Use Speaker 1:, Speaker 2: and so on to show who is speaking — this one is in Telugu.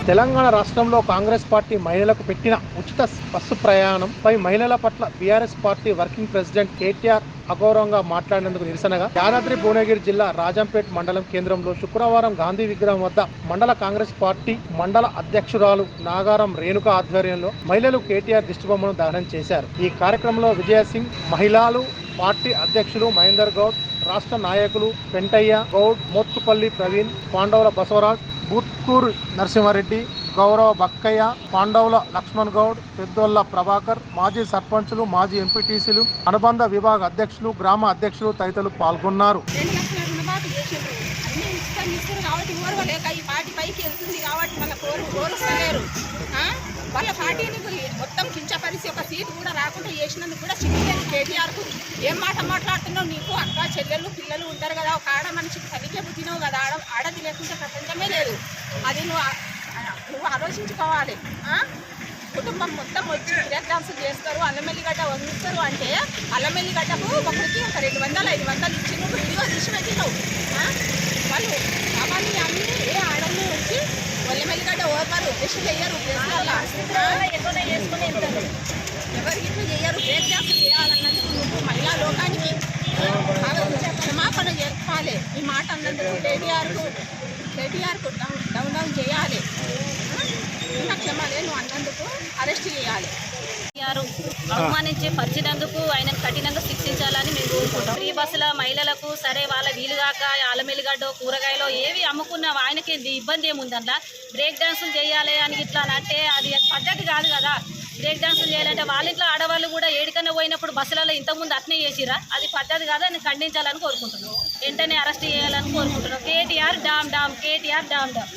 Speaker 1: తెలంగాణ రాష్ట్రంలో కాంగ్రెస్ పార్టీ మహిళలకు పెట్టిన ఉచిత బస్సు ప్రయాణంపై మహిళల పట్ల BRS party working president KTR అగౌరవంగా మాట్లాడినందుకు నిరసనగా యాదాద్రి భువనగిరి జిల్లా రాజంపేట్ మండలం కేంద్రంలో శుక్రవారం గాంధీ విగ్రహం వద్ద మండల కాంగ్రెస్ పార్టీ మండల అధ్యక్షురాలు నాగారం రేణుక ఆధ్వర్యంలో మహిళలు కేటీఆర్ దిష్టిబొమ్మను దహనం చేశారు. ఈ కార్యక్రమంలో విజయసింగ్, మహిళలు పార్టీ అధ్యక్షులు మహేందర్ గౌడ్, రాష్ట్ర నాయకులు పెంటయ్య గౌడ్, మోత్తుపల్లి ప్రవీణ్, పాండవుల బసవరాజ్, బూత్కూర్ నరసింహారెడ్డి, గౌరవ బక్కయ్య, పాండవుల లక్ష్మణ్ గౌడ్, పెద్దోళ్ల ప్రభాకర్, మాజీ సర్పంచులు, మాజీ ఎంపీటీసీలు, అనుబంధ విభాగ అధ్యక్షులు, గ్రామ అధ్యక్షులు తదితరులు పాల్గొన్నారు.
Speaker 2: వాళ్ళ పార్టీని మొత్తం కించపరిచి ఒక సీటు కూడా రాకుండా చేసినందుకు కూడా సిగ్గులేదు కేటీఆర్కు. ఏం మాట మాట్లాడుతున్నావు? నీకు అక్క చెల్లెళ్ళు పిల్లలు ఉంటారు కదా, ఒక ఆడ మనిషికి తనిఖీ పుట్టినావు కదా, ఆడది లేకుంటే ప్రపంచమే లేదు. అది నువ్వు ఆలోచించుకోవాలి. కుటుంబం మొత్తం వచ్చి బ్రేక్ డాన్సులు చేస్తారు, అల్లమెల్లిగడ్డ వంగిస్తారు అంటే అల్లమెల్లిగడ్డకు ఒకరికి ఒక 200-500 ఇచ్చి నువ్వు వీడియో తీసి పెట్టినావు. వాళ్ళు అవన్నీ అన్నీ ఏ ఆడల్ని వచ్చి ఒల్లమెల్లిగడ్డ ఓర్వరు, బ్రష్ చేయరు, ఎవరికి ఇట్లా చేయరు. బ్రేక్ డాన్సులు చేయాలన్నందుకు నువ్వు మహిళా లోకానికి క్షమాపణ చెప్పాలి. ఈ మాట అన్నందుకు కేటీఆర్కు డౌన్ చేయాలి. క్షమాలే నువ్వు అన్నందుకు అరెస్ట్ చేయాలి.
Speaker 3: అవమానించి పరిచినందుకు ఆయనను కఠినంగా శిక్షించాలని మేము కోరుకుంటాం. ఫ్రీ బస్సుల మహిళలకు సరే వాళ్ళ వీలుగాక ఆలమెల్లిగడ్డ కూరగాయలు ఏవి అమ్ముకున్నా ఆయనకి ఇబ్బంది ఏముంది అందులో. బ్రేక్ డాన్సులు చేయాలి అని ఇట్లా అంటే అది పద్ధతి కాదు కదా. బ్రేక్ డాన్సులు చేయాలంటే వాళ్ళ ఇంట్లో ఆడవాళ్ళు కూడా ఏడికన్నా పోయినప్పుడు బస్సులలో ఇంతకుముందు అట్నే చేసిరా, అది పద్ధతి కాదు. అని ఖండించాలని కోరుకుంటున్నాం. వెంటనే అరెస్ట్ చేయాలని కోరుకుంటున్నాం. KTR down down, KTR down dam.